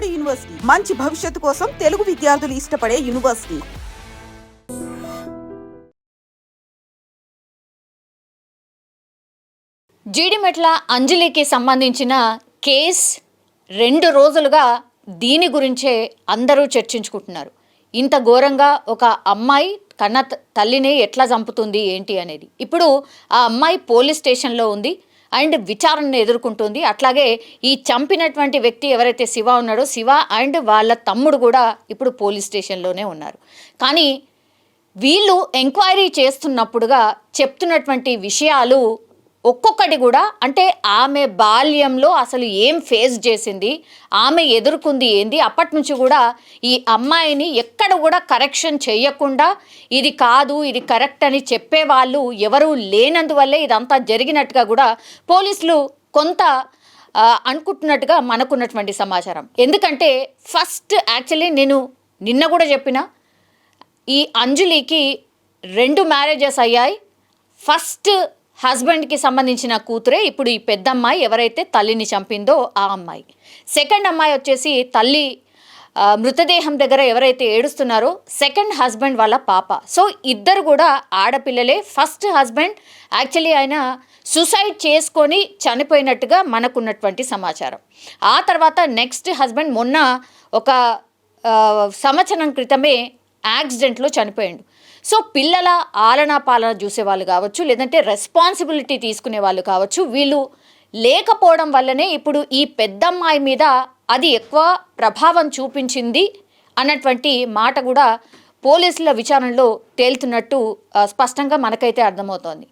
నాడు యూనివర్సిటీ మంచి భవిష్యత్తు కోసం తెలుగు విద్యార్థులు ఇష్టపడే యూనివర్సిటీ. జీడిమెట్ల అంజలికి సంబంధించిన కేస్ 2 రోజులుగా దీని గురించే అందరూ చర్చించుకుంటున్నారు. ఇంత ఘోరంగా ఒక అమ్మాయి కన్న తల్లిని ఎట్లా చంపుతుంది ఏంటి అనేది. ఇప్పుడు ఆ అమ్మాయి పోలీస్ స్టేషన్లో ఉంది అండ్ విచారణను ఎదుర్కొంటుంది. అట్లాగే ఈ చంపినటువంటి వ్యక్తి ఎవరైతే శివ ఉన్నాడో శివ అండ్ వాళ్ళ తమ్ముడు కూడా ఇప్పుడు పోలీస్ స్టేషన్లోనే ఉన్నారు. కానీ వీళ్ళు ఎంక్వైరీ చేస్తున్నప్పుడుగా చెప్తున్నటువంటి విషయాలు ఒక్కొక్కటి కూడా అంటే ఆమె బాల్యంలో అసలు ఏం ఫేస్ చేసింది, ఆమె ఎదుర్కొంది ఏంది, అప్పటి నుంచి కూడా ఈ అమ్మాయిని ఎక్కడ కూడా కరెక్షన్ చేయకుండా ఇది కాదు ఇది కరెక్ట్ అని చెప్పేవాళ్ళు ఎవరూ లేనందువల్లే ఇదంతా జరిగినట్టుగా కూడా పోలీసులు కొంత అనుకుంటున్నట్టుగా మనకున్నటువంటి సమాచారం. ఎందుకంటే ఫస్ట్ యాక్చువల్లీ నేను నిన్న కూడా చెప్పిన ఈ అంజలికి 2 మ్యారేజెస్ అయ్యాయి. ఫస్ట్ హస్బెండ్కి సంబంధించిన కూతురే ఇప్పుడు ఈ పెద్ద అమ్మాయి ఎవరైతే తల్లిని చంపిందో ఆ అమ్మాయి. సెకండ్ అమ్మాయి వచ్చేసి తల్లి మృతదేహం దగ్గర ఎవరైతే ఏడుస్తున్నారో సెకండ్ హస్బెండ్ వాళ్ళ పాప. సో ఇద్దరు కూడా ఆడపిల్లలే. ఫస్ట్ హస్బెండ్ యాక్చువల్లీ ఆయన సూసైడ్ చేసుకొని చనిపోయినట్టుగా మనకున్నటువంటి సమాచారం. ఆ తర్వాత నెక్స్ట్ హస్బెండ్ మొన్న ఒక సంవత్సరం క్రితమే యాక్సిడెంట్లో చనిపోయాడు. సో పిల్లల ఆలనా పాలన చూసేవాళ్ళు కావచ్చు, లేదంటే రెస్పాన్సిబిలిటీ తీసుకునే వాళ్ళు కావచ్చు, వీళ్ళు లేకపోవడం వల్లనే ఇప్పుడు ఈ పెద్దమ్మాయి మీద అది ఎక్కువ ప్రభావం చూపించింది అన్నటువంటి మాట కూడా పోలీసుల విచారణలో తేలుతున్నట్టు స్పష్టంగా మనకైతే అర్థమవుతోంది.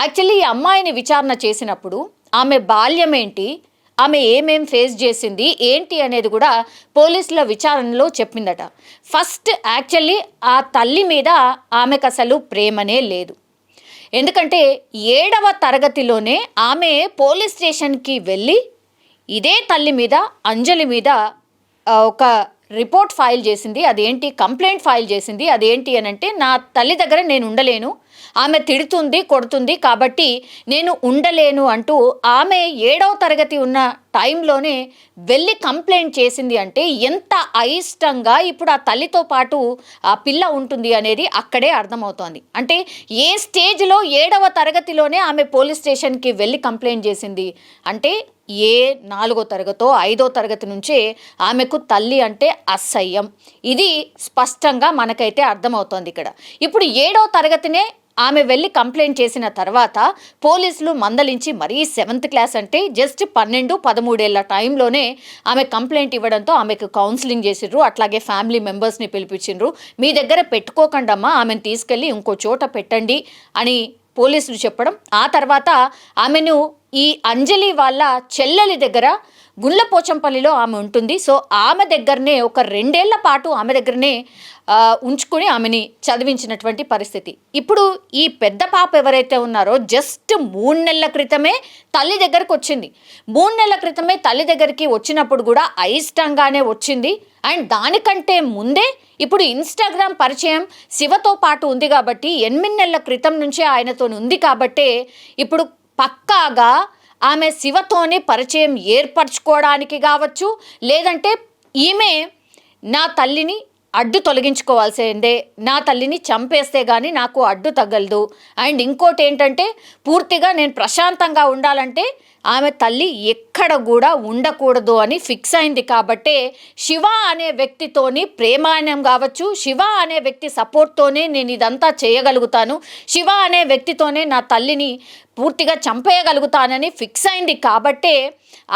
యాక్చువల్లీ ఈ అమ్మాయిని విచారణ చేసినప్పుడు ఆమె బాల్యం ఏంటి, ఆమె ఏమేం ఫేస్ చేసింది ఏంటి అనేది కూడా పోలీసుల విచారణలో చెప్పిందట. ఫస్ట్ యాక్చువల్లీ ఆ తల్లి మీద ఆమెకు అసలు ప్రేమనే లేదు. ఎందుకంటే 7వ తరగతిలోనే ఆమె పోలీస్ స్టేషన్కి వెళ్ళి ఇదే తల్లి మీద అంజలి మీద ఒక రిపోర్ట్ ఫైల్ చేసింది. అదేంటి కంప్లైంట్ ఫైల్ చేసింది. అదేంటి అని అంటే నా తల్లి దగ్గర నేను ఉండలేను, ఆమె తిడుతుంది కొడుతుంది కాబట్టి నేను ఉండలేను అంటూ ఆమె 7వ తరగతి ఉన్న టైంలోనే వెళ్ళి కంప్లైంట్ చేసింది. అంటే ఎంత అయిష్టంగా ఇప్పుడు ఆ తల్లితో పాటు ఆ పిల్ల ఉంటుంది అనేది అక్కడే అర్థమవుతోంది. అంటే ఏ స్టేజ్లో 7వ తరగతిలోనే ఆమె పోలీస్ స్టేషన్కి వెళ్ళి కంప్లైంట్ చేసింది అంటే 4వ తరగతో 5వ తరగతి నుంచే ఆమెకు తల్లి అంటే అసహ్యం. ఇది స్పష్టంగా మనకైతే అర్థమవుతోంది ఇక్కడ. ఇప్పుడు 7వ తరగతినే ఆమె వెళ్ళి కంప్లైంట్ చేసిన తర్వాత పోలీసులు మందలించి మరీ 7th క్లాస్ అంటే జస్ట్ 12-13 ఏళ్ల టైంలోనే ఆమె కంప్లైంట్ ఇవ్వడంతో ఆమెకు కౌన్సిలింగ్ చేసిర్రు. అట్లాగే ఫ్యామిలీ మెంబర్స్ని పిలిపించిండ్రు. మీ దగ్గర పెట్టుకోకండమ్మా, ఆమెను తీసుకెళ్ళి ఇంకో చోట పెట్టండి అని పోలీసులు చెప్పడం. ఆ తర్వాత ఆమెను ఈ అంజలి వాళ్ళ చెల్లెలి దగ్గర గుండ్లపోచంపల్లిలో ఆమె ఉంటుంది. సో ఆమె దగ్గరనే ఒక 2 ఏళ్ల పాటు ఆమె దగ్గరనే ఉంచుకొని ఆమెని చదివించినటువంటి పరిస్థితి. ఇప్పుడు ఈ పెద్ద పాప ఎవరైతే ఉన్నారో జస్ట్ 3 నెలల క్రితమే తల్లి దగ్గరకు వచ్చింది. 3 నెలల క్రితమే తల్లి దగ్గరికి వచ్చినప్పుడు కూడా అయిష్టంగానే వచ్చింది. అండ్ దానికంటే ముందే ఇప్పుడు ఇన్స్టాగ్రామ్ పరిచయం శివతో పాటు ఉంది కాబట్టి 8 నెలల క్రితం నుంచే ఆయనతో ఉంది కాబట్టే ఇప్పుడు పక్కాగా ఆమె శివతోనే పరిచయం ఏర్పరచుకోవడానికి కావచ్చు, లేదంటే ఈమె నా తల్లిని అడ్డు తొలగించుకోవాల్సిందే, నా తల్లిని చంపేస్తే కానీ నాకు అడ్డు తగలదు. అండ్ ఇంకోటి ఏంటంటే పూర్తిగా నేను ప్రశాంతంగా ఉండాలంటే ఆమె తల్లి ఎక్కడ కూడా ఉండకూడదు అని ఫిక్స్ అయింది. కాబట్టే శివ అనే వ్యక్తితోని ప్రేమాయణం కావచ్చు, శివ అనే వ్యక్తి సపోర్ట్తోనే నేను ఇదంతా చేయగలుగుతాను, శివ అనే వ్యక్తితోనే నా తల్లిని పూర్తిగా చంపేయగలుగుతానని ఫిక్స్ అయింది. కాబట్టే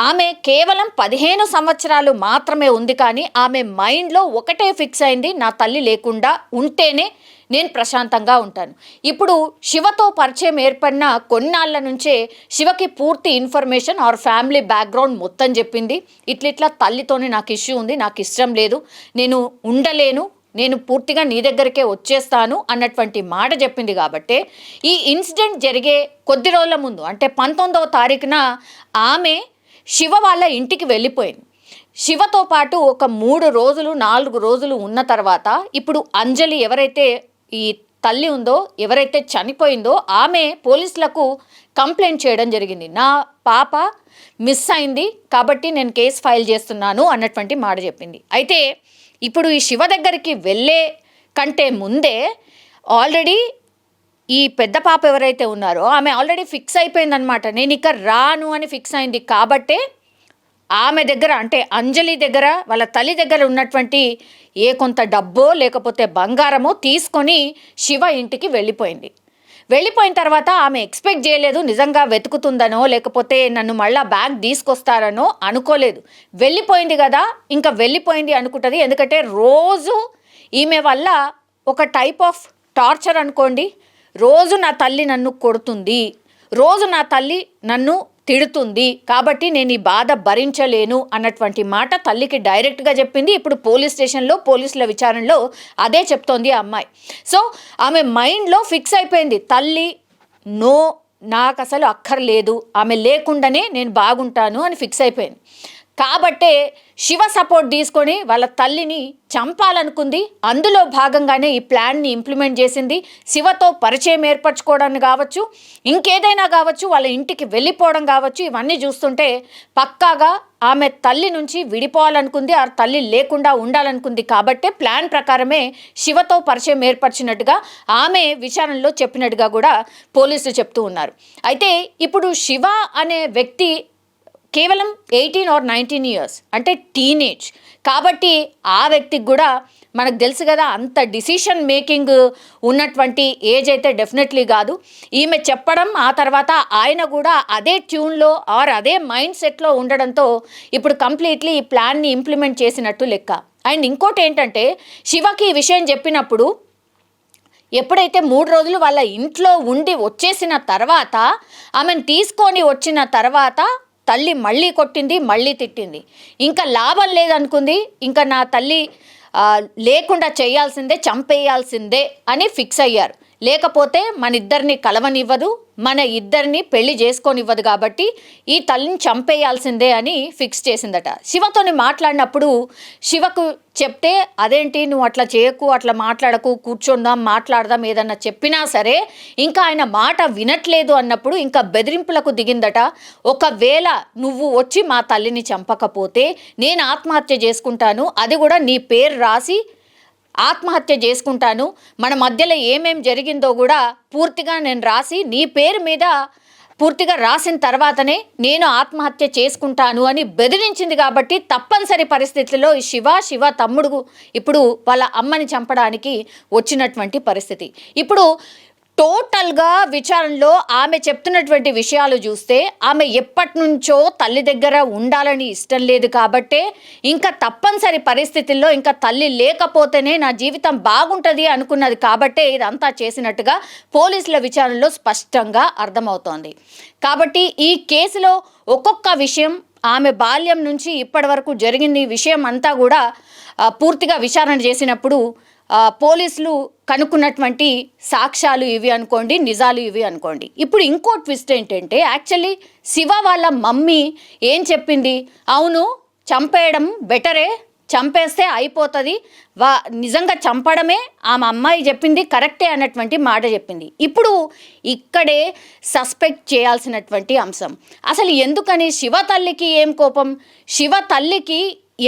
ఆమె కేవలం 15 సంవత్సరాలు మాత్రమే ఉంది, కానీ ఆమె మైండ్లో ఒకటే ఫిక్స్ అయింది, నా తల్లి లేకుండా ఉంటేనే నేను ప్రశాంతంగా ఉంటాను. ఇప్పుడు శివతో పరిచయం ఏర్పడిన కొన్నాళ్ళ నుంచే శివకి పూర్తి ఇన్ఫర్మేషన్ ఆర్ ఫ్యామిలీ బ్యాక్గ్రౌండ్ మొత్తం చెప్పింది. ఇట్లా తల్లితోనే నాకు ఇష్యూ ఉంది, నాకు ఇష్టం లేదు, నేను ఉండలేను, నేను పూర్తిగా నీ దగ్గరికే వచ్చేస్తాను అన్నటువంటి మాట చెప్పింది. కాబట్టే ఈ ఇన్సిడెంట్ జరిగే కొద్ది రోజుల ముందు అంటే 19వ తారీఖున ఆమె శివ వాళ్ళ ఇంటికి వెళ్ళిపోయింది. శివతో పాటు ఒక 3 రోజులు 4 రోజులు ఉన్న తర్వాత ఇప్పుడు అంజలి ఎవరైతే ఈ తల్లి ఉందో, ఎవరైతే చనిపోయిందో ఆమె పోలీసులకు కంప్లైంట్ చేయడం జరిగింది. నా పాప మిస్ అయింది కాబట్టి నేను కేసు ఫైల్ చేస్తున్నాను అన్నటువంటి మాట చెప్పింది. అయితే ఇప్పుడు ఈ శివ దగ్గరికి వెళ్ళే కంటే ముందే ఆల్రెడీ ఈ పెద్ద పాప ఎవరైతే ఉన్నారో ఆమె ఆల్రెడీ ఫిక్స్ అయిపోయిందనమాట. నేను ఇక రాను అని ఫిక్స్ అయింది కాబట్టే ఆమె దగ్గర, అంటే అంజలి దగ్గర, వాళ్ళ తల్లి దగ్గర ఉన్నటువంటి ఏ కొంత డబ్బో లేకపోతే బంగారమో తీసుకొని శివ ఇంటికి వెళ్ళిపోయింది. వెళ్ళిపోయిన తర్వాత ఆమె ఎక్స్పెక్ట్ చేయలేదు నిజంగా వెతుకుతుందనో లేకపోతే నన్ను మళ్ళీ బ్యాగ్ తీసుకొస్తారనో అనుకోలేదు. వెళ్ళిపోయింది కదా, ఇంకా వెళ్ళిపోయింది అనుకుంటుంది. ఎందుకంటే రోజు ఈమె వల్ల ఒక టైప్ ఆఫ్ టార్చర్ అనుకోండి. రోజు నా తల్లి నన్ను కొడుతుంది, రోజు నా తల్లి నన్ను తిడుతుంది, కాబట్టి నేను ఈ బాధ భరించలేను అన్నటువంటి మాట తల్లికి డైరెక్ట్గా చెప్పింది. ఇప్పుడు పోలీస్ స్టేషన్లో పోలీసుల విచారణలో అదే చెప్తోంది ఆ అమ్మాయి. సో ఆమె మైండ్లో ఫిక్స్ అయిపోయింది, తల్లి నో, నాకు అసలు అక్కర్లేదు, ఆమె లేకుండానే నేను బాగుంటాను అని ఫిక్స్ అయిపోయింది. కాబట్టే శివ సపోర్ట్ తీసుకొని వాళ్ళ తల్లిని చంపాలనుకుంది. అందులో భాగంగానే ఈ ప్లాన్ని ఇంప్లిమెంట్ చేసింది. శివతో పరిచయం ఏర్పరచుకోవడానికి కావచ్చు, ఇంకేదైనా కావచ్చు, వాళ్ళ ఇంటికి వెళ్ళిపోవడం కావచ్చు, ఇవన్నీ చూస్తుంటే పక్కాగా ఆమె తల్లి నుంచి విడిపోవాలనుకుంది, ఆ తల్లి లేకుండా ఉండాలనుకుంది. కాబట్టే ప్లాన్ ప్రకారమే శివతో పరిచయం ఏర్పరిచినట్టుగా ఆమె విచారణలో చెప్పినట్టుగా కూడా పోలీసులు చెప్తూ ఉన్నారు. అయితే ఇప్పుడు శివ అనే వ్యక్తి కేవలం 18 or 19 years, అంటే టీనేజ్. కాబట్టి ఆ వ్యక్తికి కూడా మనకు తెలుసు కదా, అంత డిసిషన్ మేకింగ్ ఉన్నటువంటి ఏజ్ అయితే డెఫినెట్లీ కాదు. ఈమె చెప్పడం, ఆ తర్వాత ఆయన కూడా అదే ట్యూన్లో ఆర్ అదే మైండ్ సెట్లో ఉండడంతో ఇప్పుడు కంప్లీట్లీ ఈ ప్లాన్ని ఇంప్లిమెంట్ చేసినట్టు లెక్క. అండ్ ఇంకోటి ఏంటంటే, శివకి ఈ విషయం చెప్పినప్పుడు ఎప్పుడైతే 3 రోజులు వాళ్ళ ఇంట్లో ఉండి వచ్చేసిన తర్వాత, ఆమెను తీసుకొని వచ్చిన తర్వాత తల్లి మళ్ళీ కొట్టింది, మళ్ళీ తిట్టింది. ఇంకా లాభం లేదనుకుంది, ఇంకా నా తల్లి లేకుండా చేయాల్సిందే, చంపేయాల్సిందే అని ఫిక్స్ అయ్యారు. లేకపోతే మన ఇద్దరిని కలవనివ్వదు, మన ఇద్దరిని పెళ్లి చేసుకోనివ్వదు, కాబట్టి ఈ తల్లిని చంపేయాల్సిందే అని ఫిక్స్ చేసిందట. శివతోని మాట్లాడినప్పుడు శివకు చెప్తే, అదేంటి నువ్వు అట్లా చేయకు, అట్లా మాట్లాడకు, కూర్చుందాం, మాట్లాడదాం, ఏదన్నా చెప్పినా సరే ఇంకా ఆయన మాట వినట్లేదు అన్నప్పుడు ఇంకా బెదిరింపులకు దిగిందట. ఒకవేళ నువ్వు వచ్చి మా తల్లిని చంపకపోతే నేను ఆత్మహత్య చేసుకుంటాను, అది కూడా నీ పేరు రాసి ఆత్మహత్య చేసుకుంటాను, మన మధ్యలో ఏమేం జరిగిందో కూడా పూర్తిగా నేను రాసి నీ పేరు మీద పూర్తిగా రాసిన తర్వాతనే నేను ఆత్మహత్య చేసుకుంటాను అని బెదిరించింది. కాబట్టి తప్పనిసరి పరిస్థితుల్లో ఈ శివ తమ్ముడు ఇప్పుడు వాళ్ళ అమ్మని చంపడానికి వచ్చినటువంటి పరిస్థితి. ఇప్పుడు టోటల్గా విచారణలో ఆమె చెప్తున్నటువంటి విషయాలు చూస్తే ఆమె ఎప్పటి నుంచో తల్లి దగ్గర ఉండాలని ఇష్టం లేదు కాబట్టే ఇంకా తప్పనిసరి పరిస్థితుల్లో ఇంకా తల్లి లేకపోతేనే నా జీవితం బాగుంటుంది అనుకున్నది కాబట్టే ఇదంతా చేసినట్టుగా పోలీసుల విచారణలో స్పష్టంగా అర్థమవుతోంది. కాబట్టి ఈ కేసులో ఒక్కొక్క విషయం, ఆమె బాల్యం నుంచి ఇప్పటి వరకు జరిగింది విషయం అంతా కూడా పూర్తిగా విచారణ చేసినప్పుడు పోలీసులు కనుక్కున్నటువంటి సాక్ష్యాలు ఇవి అనుకోండి, నిజాలు ఇవి అనుకోండి. ఇప్పుడు ఇంకో ట్విస్ట్ ఏంటంటే, యాక్చువల్లీ శివ వాళ్ళ మమ్మీ ఏం చెప్పింది, అవును చంపేయడం బెటరే, చంపేస్తే అయిపోతుంది, నిజంగా చంపడమే ఆమె అమ్మాయి చెప్పింది కరెక్టే అన్నటువంటి మాట చెప్పింది. ఇప్పుడు ఇక్కడే సస్పెక్ట్ చేయాల్సినటువంటి అంశం, అసలు ఎందుకని శివ తల్లికి ఏం కోపం, శివ తల్లికి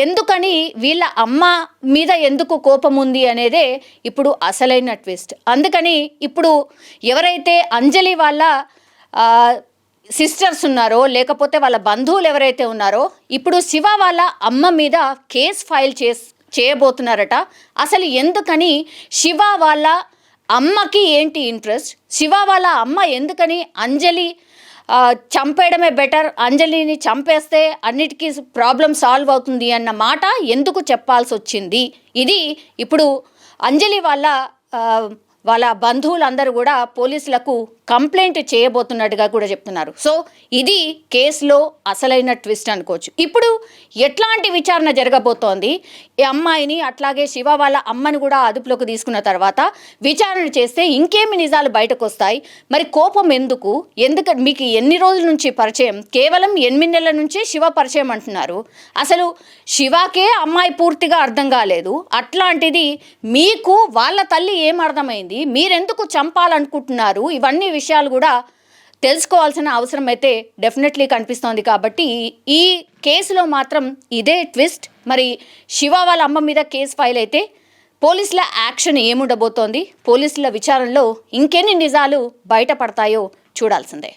ఎందుకని వీళ్ళ అమ్మ మీద ఎందుకు కోపం ఉంది అనేదే ఇప్పుడు అసలైన ట్విస్ట్. అందుకని ఇప్పుడు ఎవరైతే అంజలి వాళ్ళ సిస్టర్స్ ఉన్నారో లేకపోతే వాళ్ళ బంధువులు ఎవరైతే ఉన్నారో ఇప్పుడు శివ వాళ్ళ అమ్మ మీద కేసు ఫైల్ చేయబోతున్నారట. అసలు ఎందుకని శివ వాళ్ళ అమ్మకి ఏంటి ఇంట్రెస్ట్, శివ వాళ్ళ అమ్మ ఎందుకని అంజలి చంపేయడమే బెటర్, అంజలిని చంపేస్తే అన్నిటికీ ప్రాబ్లం సాల్వ్ అవుతుంది అన్న మాట ఎందుకు చెప్పాల్సి వచ్చింది, ఇది ఇప్పుడు అంజలి వాళ్ళ బంధువులందరూ కూడా పోలీసులకు కంప్లైంట్ చేయబోతున్నట్టుగా కూడా చెప్తున్నారు. సో ఇది కేసులో అసలైన ట్విస్ట్ అనుకోవచ్చు. ఇప్పుడు ఎట్లాంటి విచారణ జరగబోతోంది, ఈ అమ్మాయిని అట్లాగే శివ వాళ్ళ అమ్మని కూడా అదుపులోకి తీసుకున్న తర్వాత విచారణ చేస్తే ఇంకేమి నిజాలు బయటకు వస్తాయి, మరి కోపం ఎందుకు, మీకు ఎన్ని రోజుల నుంచి పరిచయం, కేవలం 8 నెలల నుంచే శివ పరిచయం అంటున్నారు, అసలు శివకే అమ్మాయి పూర్తిగా అర్థం కాలేదు, అట్లాంటిది మీకు వాళ్ళ తల్లి ఏం అర్థమైంది, ఏమైంది, మీరెందుకు చంపాలనుకుంటున్నారు, ఇవన్నీ విషయాలు కూడా తెలుసుకోవాల్సిన అవసరం అయితే డెఫినెట్లీ కనిపిస్తోంది. కాబట్టి ఈ కేసులో మాత్రం ఇదే ట్విస్ట్. మరి శివ వాళ్ళ అమ్మ మీద కేసు ఫైల్ అయితే పోలీసుల యాక్షన్ ఏముండబోతోంది, పోలీసుల విచారణలో ఇంకెన్ని నిజాలు బయటపడతాయో చూడాల్సిందే.